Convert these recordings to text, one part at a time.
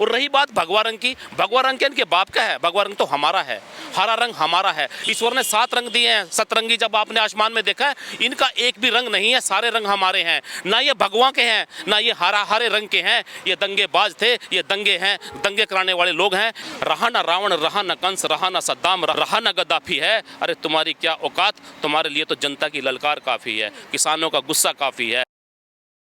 और रही बात भगवा रंग की, भगवा रंग इनके बाप का है, भगवा रंग तो हमारा है, हरा रंग हमारा है। ईश्वर ने 7 रंग दिए हैं, सतरंगी जब आपने आसमान में देखा है, इनका एक भी रंग नहीं है, सारे रंग हमारे हैं। ना ये भगवा के हैं, ना ये हरे रंग के हैं। ये दंगेबाज थे, ये दंगे हैं, दंगे कराने वाले लोग हैं। रहा ना रावण, रहा ना कंस, रहा ना सद्दाम, रहा ना गद्दाफी है। अरे तुम्हारी क्या औकात, तुम्हारे लिए तो जनता की ललकार काफ़ी है, किसानों का गुस्सा काफ़ी है।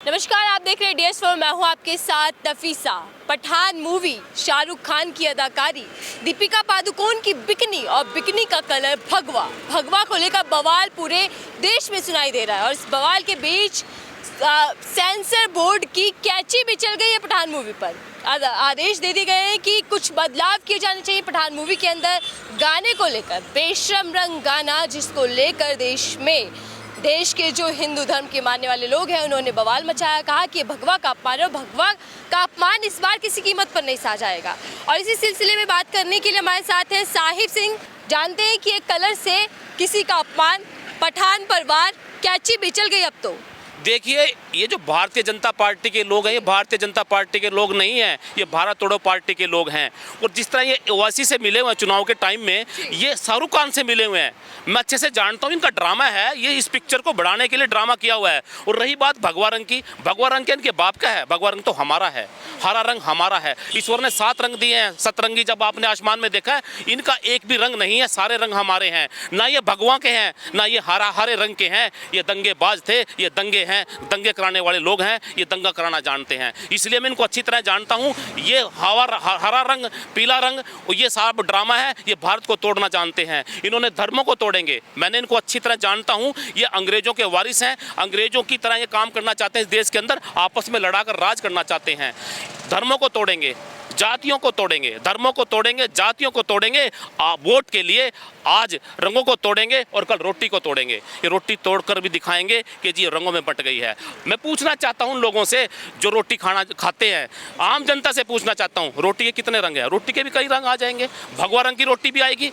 नमस्कार, आप देख रहे हैं DS4, मैं हूं आपके साथ नफीसा। पठान मूवी, शाहरुख खान की अदाकारी, दीपिका पादुकोण की बिकनी और बिकनी का कलर भगवा। भगवा को लेकर बवाल पूरे देश में सुनाई दे रहा है और इस बवाल के बीच सेंसर बोर्ड की कैची भी चल गई है पठान मूवी पर। आदेश दे दिए गए हैं कि कुछ बदलाव किए जाने चाहिए पठान मूवी के अंदर। गाने को लेकर बेशर्म रंग गाना, जिसको लेकर देश के जो हिंदू धर्म के मानने वाले लोग हैं, उन्होंने बवाल मचाया। कहा कि भगवा का अपमान, और भगवा का अपमान इस बार किसी कीमत पर नहीं सहा जाएगा। और इसी सिलसिले में बात करने के लिए हमारे साथ हैं साहिब सिंह। जानते हैं कि एक कलर से किसी का अपमान, पठान पर वार, कैची भी चल गई। अब तो देखिए, ये जो भारतीय जनता पार्टी के लोग हैं, ये भारतीय जनता पार्टी के लोग नहीं हैं, ये भारत तोड़ो पार्टी के लोग हैं। और जिस तरह ये ओवैसी से मिले हुए हैं चुनाव के टाइम में, ये शाहरुख खान से मिले हुए हैं। मैं अच्छे से जानता हूँ, इनका ड्रामा है, ये इस पिक्चर को बढ़ाने के लिए ड्रामा किया हुआ है। और रही बात भगवा रंग की, भगवा रंग इनके बाप का है, भगवा रंग तो हमारा है, हरा रंग हमारा है। ईश्वर ने 7 रंग दिए हैं, सतरंगी जब आपने आसमान में देखा है, इनका एक भी रंग नहीं है, सारे रंग हमारे हैं। ना ये भगवा के हैं, ना ये हरे रंग के हैं। ये दंगेबाज थे, ये दंगे हैं, दंगे कराने वाले लोग हैं, ये दंगा कराना जानते हैं। इसलिए मैं इनको अच्छी तरह जानता हूं। ये हरा रंग, पीला रंग, ये सारा ड्रामा है, ये भारत को तोड़ना जानते हैं। इन्होंने धर्मों को तोड़ेंगे, मैंने इनको अच्छी तरह जानता हूं। ये अंग्रेजों के वारिस हैं, अंग्रेजों की तरह ये काम करना चाहते हैं, इस देश के अंदर आपस में लड़ाकर राज करना चाहते हैं। धर्मों को तोड़ेंगे, जातियों को तोड़ेंगे, धर्मों को तोड़ेंगे, जातियों को तोड़ेंगे। वोट के लिए आज रंगों को तोड़ेंगे और कल रोटी को तोड़ेंगे। ये रोटी तोड़कर भी दिखाएंगे कि जी रंगों में बट गई है। मैं पूछना चाहता हूं उन लोगों से जो रोटी खाते हैं, आम जनता से पूछना चाहता हूं, रोटी के कितने रंग हैं? रोटी के भी कई रंग आ जाएंगे। भगवा रंग की रोटी भी आएगी,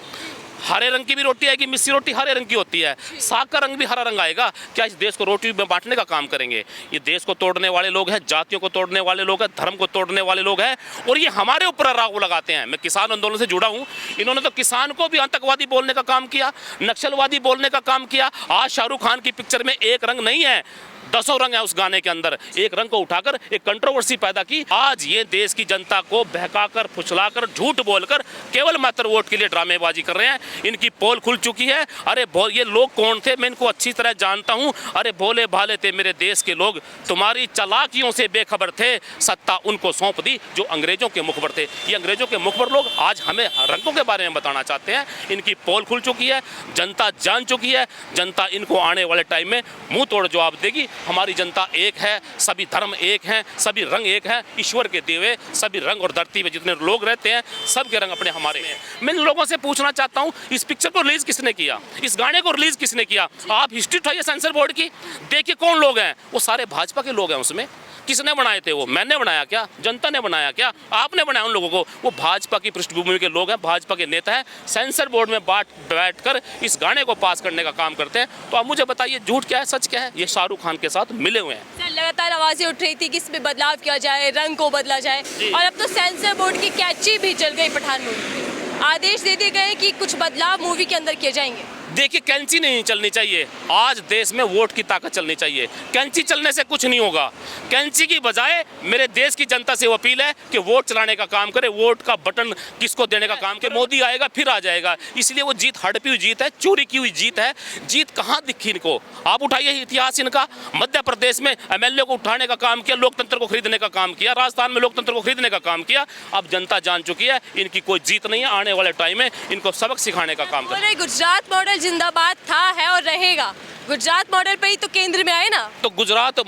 हरे रंग की भी रोटी आएगी। मिस्सी रोटी हरे रंग की होती है, साग का रंग भी हरा रंग आएगा। क्या इस देश को रोटी में बांटने का काम करेंगे? ये देश को तोड़ने वाले लोग हैं, जातियों को तोड़ने वाले लोग हैं, धर्म को तोड़ने वाले लोग हैं, और ये हमारे ऊपर आरोप लगाते हैं। मैं किसान आंदोलन से जुड़ा हूँ, इन्होंने तो किसान को भी आतंकवादी बोलने का काम किया, नक्सलवादी बोलने का काम किया। आज शाहरुख खान की पिक्चर में एक रंग नहीं है, 10 रंग है उस गाने के अंदर। एक रंग को उठाकर एक कंट्रोवर्सी पैदा की। आज ये देश की जनता को बहकाकर, फुसलाकर, झूठ बोलकर केवल मात्र वोट के लिए ड्रामेबाजी कर रहे हैं। इनकी पोल खुल चुकी है। अरे ये लोग कौन थे, मैं इनको अच्छी तरह जानता हूं। अरे भोले भाले थे मेरे देश के लोग, तुम्हारी चालाकियों से बेखबर थे, सत्ता उनको सौंप दी जो अंग्रेजों के मुखबर थे। ये अंग्रेजों के मुखबर लोग आज हमें रंगों के बारे में बताना चाहते हैं। इनकी पोल खुल चुकी है, जनता जान चुकी है। जनता इनको आने वाले टाइम में मुंह तोड़ जवाब देगी। हमारी जनता एक है, सभी धर्म एक हैं, सभी रंग एक हैं। ईश्वर के दिए सभी रंग, और धरती में जितने लोग रहते हैं सबके रंग अपने हमारे हैं। मैं इन लोगों से पूछना चाहता हूं, इस पिक्चर को रिलीज किसने किया? इस गाने को रिलीज किसने किया? आप हिस्ट्री उठाइए सेंसर बोर्ड की, देखिए कौन लोग हैं। वो सारे भाजपा के लोग हैं। उसमें किसने बनाए थे? वो मैंने बनाया क्या? जनता ने बनाया क्या? आपने बनाया उन लोगों को? वो भाजपा की पृष्ठभूमि के लोग हैं, भाजपा के नेता हैं। सेंसर बोर्ड में बैठकर इस गाने को पास करने का काम करते हैं। तो आप मुझे बताइए, झूठ क्या है, सच क्या है? ये शाहरुख खान के साथ मिले हुए हैं। लगातार आवाजें उठ रही थी कि इसमें बदलाव किया जाए, रंग को बदला जाए, और अब तो सेंसर बोर्ड की कैची भी चल गई पठान मूवी। आदेश दे दिए गए कि कुछ बदलाव मूवी के अंदर किए जाएंगे। देखिए, कैंची नहीं चलनी चाहिए। आज देश में वोट की ताकत चलनी चाहिए। कैंची चलने से कुछ नहीं होगा। कैंची की बजाय मेरे देश की जनता से अपील है कि वोट चलाने का काम करे। वोट का बटन किसको देने का काम करे? मोदी आएगा फिर आ जाएगा। इसलिए वो जीत हड़पी हुई जीत है, चोरी की हुई जीत है। जीत कहाँ दिखी इनको? आप उठाइए इतिहास इनका। मध्य प्रदेश में MLA को उठाने का काम किया, लोकतंत्र को खरीदने का काम किया, राजस्थान में लोकतंत्र को खरीदने का काम किया। अब जनता जान चुकी है इनकी कोई जीत नहीं है। आने वाले टाइम में इनको सबक सिखाने का काम करें। गुजरात मॉडल जिंदाबाद था, है और रहेगा। गुजरात मॉडल पे ही तो केंद्र में आए ना। तो गुजरात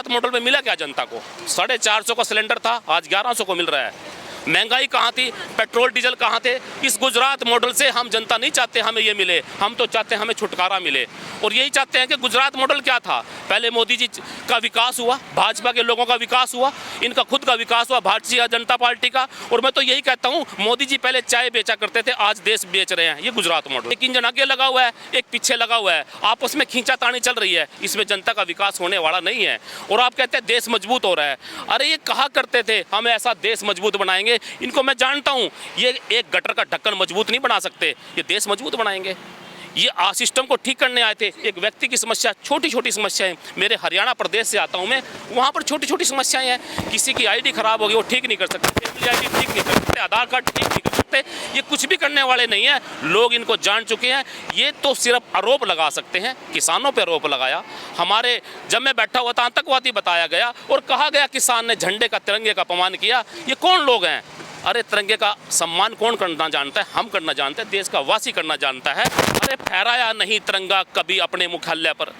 मॉडल में मिला क्या जनता को? 450 का सिलेंडर था, आज 1100 को मिल रहा है। महंगाई कहाँ थी, पेट्रोल डीजल कहाँ थे। इस गुजरात मॉडल से हम जनता नहीं चाहते हमें ये मिले, हम तो चाहते हैं हमें छुटकारा मिले। और यही चाहते हैं कि गुजरात मॉडल क्या था, पहले मोदी जी का विकास हुआ, भाजपा के लोगों का विकास हुआ, इनका खुद का विकास हुआ भारतीय जनता पार्टी का। और मैं तो यही कहता हूँ, मोदी जी पहले चाय बेचा करते थे, आज देश बेच रहे हैं। ये गुजरात मॉडल। एक इंजन आगे लगा हुआ है, एक पीछे लगा हुआ है, आपस में खींचातानी चल रही है, इसमें जनता का विकास होने वाला नहीं है। और आप कहते हैं देश मजबूत हो रहा है। अरे ये कहा करते थे हम ऐसा देश मजबूत बनाएंगे, इनको मैं जानता हूँ, ये एक गटर का ढक्कन मजबूत नहीं बना सकते, ये देश मजबूत बनाएंगे। ये सिस्टम को ठीक करने आए थे। एक व्यक्ति की समस्या, छोटी छोटी समस्याएं, मेरे हरियाणा प्रदेश से आता हूं मैं, वहां पर छोटी छोटी समस्याएं हैं। किसी की आईडी खराब हो गई, वो ठीक नहीं कर सकते, फैमिली आईडी ठीक नहीं कर सकते, आधार कार्ड ठीक नहीं कर सकते। ये कुछ भी करने वाले नहीं है, लोग इनको जान चुके हैं। ये तो सिर्फ आरोप लगा सकते हैं, किसानों पर आरोप लगाया। हमारे जब मैं बैठा हुआ था, आतंकवादी बताया गया और कहा गया किसान ने झंडे का, तिरंगे का अपमान किया। ये कौन लोग हैं? अरे तिरंगे का सम्मान कौन करना जानता है? हम करना जानते हैं, देश का वासी करना जानता है। अरे फहराया नहीं तिरंगा कभी अपने मुख्यालय पर,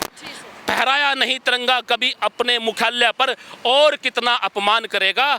फहराया नहीं तिरंगा कभी अपने मुख्यालय पर, और कितना अपमान करेगा।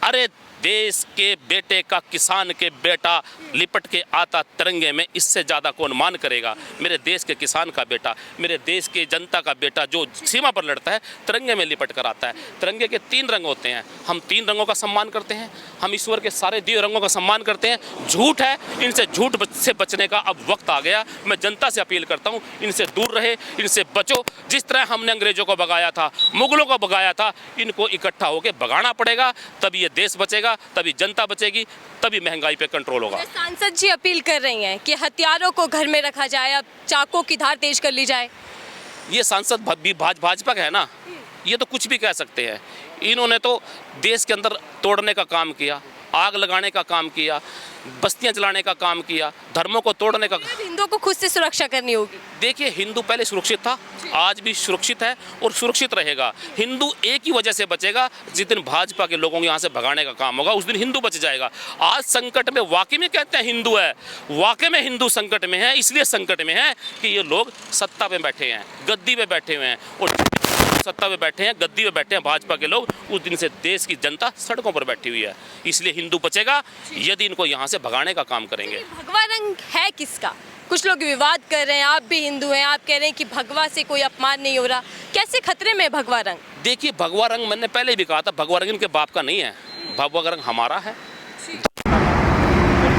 अरे देश के बेटे का, किसान के बेटा लिपट के आता तिरंगे में, इससे ज़्यादा कौन मान करेगा? मेरे देश के किसान का बेटा, मेरे देश के जनता का बेटा जो सीमा पर लड़ता है, तिरंगे में लिपट कर आता है। तिरंगे के 3 रंग होते हैं, हम 3 रंगों का सम्मान करते हैं, हम ईश्वर के सारे दिए रंगों का सम्मान करते हैं। झूठ है, इनसे झूठ से बचने का अब वक्त आ गया। मैं जनता से अपील करता हूँ, इनसे दूर रहे, इनसे बचो। जिस तरह हमने अंग्रेजों को भगाया था, मुगलों को भगाया था, इनको इकट्ठा होकर भगाना पड़ेगा, तभी ये देश बचेगा, तभी जनता बचेगी, तभी महंगाई पे कंट्रोल होगा। सांसद जी अपील कर रही हैं कि हथियारों को घर में रखा जाए, अब चाकों की धार तेज कर ली जाए। ये सांसद भी भाजपा का है ना, ये तो कुछ भी कह सकते हैं। इन्होंने तो देश के अंदर तोड़ने का काम किया, आग लगाने का काम किया, बस्तियां जलाने का काम किया, धर्मों को तोड़ने का। हिंदुओं को खुद से सुरक्षा करनी होगी। देखिए, हिंदू पहले सुरक्षित था, आज भी सुरक्षित है और सुरक्षित रहेगा। हिंदू एक ही वजह से बचेगा, जिस दिन भाजपा के लोगों को यहाँ से भगाने का काम होगा, उस दिन हिंदू बच जाएगा। आज संकट में वाकई में कहते हैं हिंदू है, वाकई में हिंदू संकट में है। इसलिए संकट में है कि ये लोग सत्ता पे बैठे हैं, गद्दी पे बैठे हुए हैं, और सत्ता पे बैठे हैं, गद्दी पे बैठे हैं भाजपा के लोग, उस दिन से देश की जनता सड़कों पर बैठी हुई है। इसलिए हिंदू बचेगा यदि इनको यहाँ से भगाने का काम करेंगे। भगवा रंग है किसका? कुछ लोग विवाद कर रहे हैं, आप भी हिंदू हैं, आप कह रहे हैं कि भगवा से कोई अपमान नहीं हो रहा, कैसे खतरे में भगवा रंग? देखिए, भगवा रंग मैंने पहले भी कहा था, भगवा रंग इनके बाप का नहीं है, भगवा रंग हमारा है।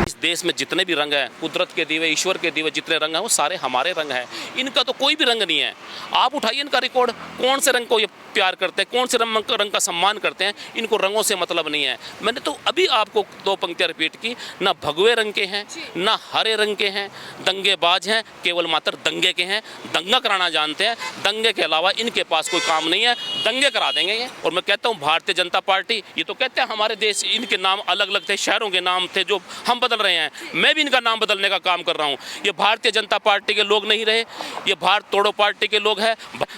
इस देश में जितने भी रंग हैं, कुदरत के दिए, ईश्वर के दिए जितने रंग हैं, वो सारे हमारे रंग हैं। इनका तो कोई भी रंग नहीं है। आप उठाइए इनका रिकॉर्ड, कौन से रंग को ये प्यार करते हैं, कौन से रंग का सम्मान करते हैं। इनको रंगों से मतलब नहीं है। मैंने तो अभी आपको 2 पंक्तियां रिपीट की, ना भगवे रंग के हैं, ना हरे रंग के हैं, दंगेबाज हैं, केवल मात्र दंगे के हैं, दंगा कराना जानते हैं। दंगे के अलावा इनके पास कोई काम नहीं है, दंगे करा देंगे ये। और मैं कहता हूँ भारतीय जनता पार्टी, ये तो कहते हैं हमारे देश, इनके नाम अलग अलग थे, शहरों के नाम थे जो हम बदल रहे हैं, मैं भी इनका नाम बदलने का काम कर रहा हूं। ये भारतीय जनता पार्टी के लोग नहीं रहे, ये भारत तोड़ो पार्टी के लोग हैं,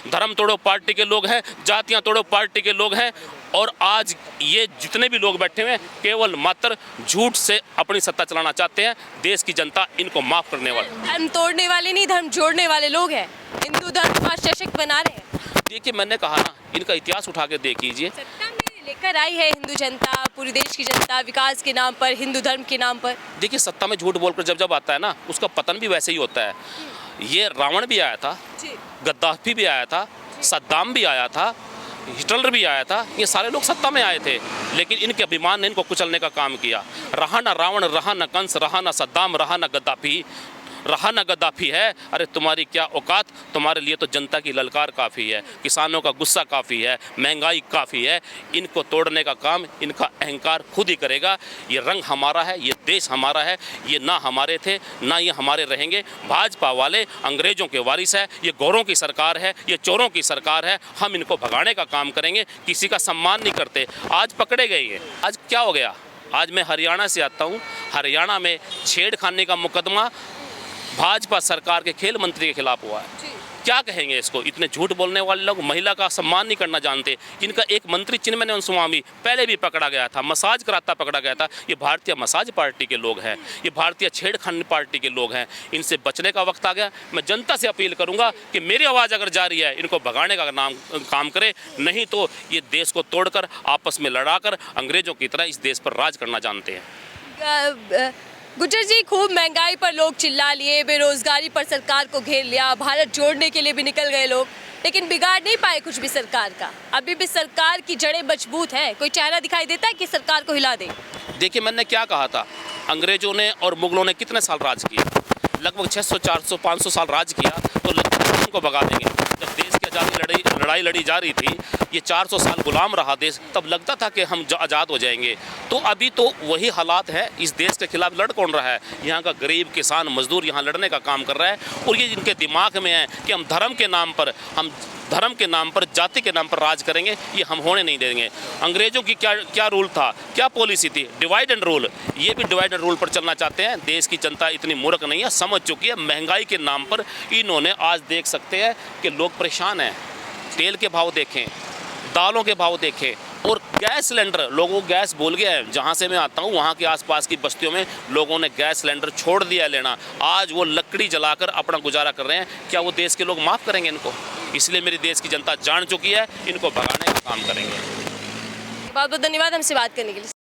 धर्म तोड़ो पार्टी के लोग हैं, जातियां तोड़ो पार्टी के लोग हैं। और आज ये जितने भी लोग बैठे हुए हैं, केवल मात्र झूठ से अपनी सत्ता चलाना चाहते हैं। देश की जनता इनको माफ करने वाली। धर्म तोड़ने वाले नहीं, धर्म जोड़ने वाले लोग हैं। हिंदू धर्म को सशक्त बना रहे हैं। देखिए, मैंने कहा ना, इनका इतिहास उठा के देख लीजिए। लेकर आई है हिंदू जनता, पूरे देश की जनता, विकास के नाम पर, हिंदू धर्म के नाम पर। देखिए, सत्ता में झूठ बोलकर जब आता है ना, उसका पतन भी वैसे ही होता है। ये रावण भी आया था, गद्दाफी भी आया था, सद्दाम भी आया था, हिटलर भी आया था। ये सारे लोग सत्ता में आए थे, लेकिन इनके अभिमान ने इनको कुचलने का काम किया। रहा ना रावण, रहा ना कंस, रहा ना सद्दाम, रहा ना गद्दाफी, रहा ना गद्दाफी है। अरे तुम्हारी क्या औकात, तुम्हारे लिए तो जनता की ललकार काफ़ी है, किसानों का गुस्सा काफ़ी है, महंगाई काफ़ी है। इनको तोड़ने का काम इनका अहंकार खुद ही करेगा। ये रंग हमारा है, ये देश हमारा है, ये ना हमारे थे ना ये हमारे रहेंगे। भाजपा वाले अंग्रेज़ों के वारिस है, ये गौरों की सरकार है, ये चोरों की सरकार है। हम इनको भगाने का काम करेंगे, किसी का सम्मान नहीं करते। आज पकड़े गए ये, आज क्या हो गया? आज मैं हरियाणा से आता हूँ, हरियाणा में छेड़खानी का मुकदमा भाजपा सरकार के खेल मंत्री के खिलाफ हुआ है। क्या कहेंगे इसको? इतने झूठ बोलने वाले लोग, महिला का सम्मान नहीं करना जानते। इनका एक मंत्री चिन्मय स्वामी पहले भी पकड़ा गया था, मसाज कराता पकड़ा गया था। ये भारतीय मसाज पार्टी के लोग हैं, ये भारतीय छेड़खानी पार्टी के लोग हैं। इनसे बचने का वक्त आ गया। मैं जनता से अपील करूंगा कि मेरी आवाज़ अगर जा रही है, इनको भगाने का काम करे, नहीं तो ये देश को तोड़कर आपस में लड़ाकर अंग्रेजों की तरह इस देश पर राज करना जानते हैं। गुज्जर जी, खूब महंगाई पर लोग चिल्ला लिए, बेरोजगारी पर सरकार को घेर लिया, भारत जोड़ने के लिए भी निकल गए लोग, लेकिन बिगाड़ नहीं पाए कुछ भी सरकार का। अभी भी सरकार की जड़ें मजबूत हैं। कोई चेहरा दिखाई देता है कि सरकार को हिला दे? देखिए, मैंने क्या कहा था, अंग्रेजों ने और मुगलों ने कितने साल राज किया? लगभग 600, 400, 500 साल राज किया, तो लगभग उनको भगा देंगे। जब देश की आज़ादी लड़ाई लड़ी जा रही थी, ये 400 साल गुलाम रहा देश, तब लगता था कि हम आज़ाद हो जाएंगे। तो अभी तो वही हालात है। इस देश के खिलाफ लड़ कौन रहा है? यहाँ का गरीब, किसान, मजदूर यहाँ लड़ने का काम कर रहा है। और ये इनके दिमाग में है कि हम धर्म के नाम पर, जाति के नाम पर राज करेंगे, ये हम होने नहीं देंगे। अंग्रेजों की क्या रूल था, क्या पॉलिसी थी? Divide and rule. ये भी डिवाइड एंड रूल पर चलना चाहते हैं। देश की जनता इतनी मूर्ख नहीं है, समझ चुकी है। महंगाई के नाम पर इन्होंने, आज देख सकते हैं कि लोग परेशान हैं। तेल के भाव देखें, दालों के भाव देखें, और गैस सिलेंडर, लोगों को गैस भूल गया है। जहाँ से मैं आता हूँ, वहाँ के आसपास की बस्तियों में लोगों ने गैस सिलेंडर छोड़ दिया है लेना। आज वो लकड़ी जलाकर अपना गुजारा कर रहे हैं। क्या वो देश के लोग माफ़ करेंगे इनको? इसलिए मेरी देश की जनता जान चुकी है, इनको भगाने का काम करेंगे। बहुत बहुत धन्यवाद हमसे बात करने के लिए।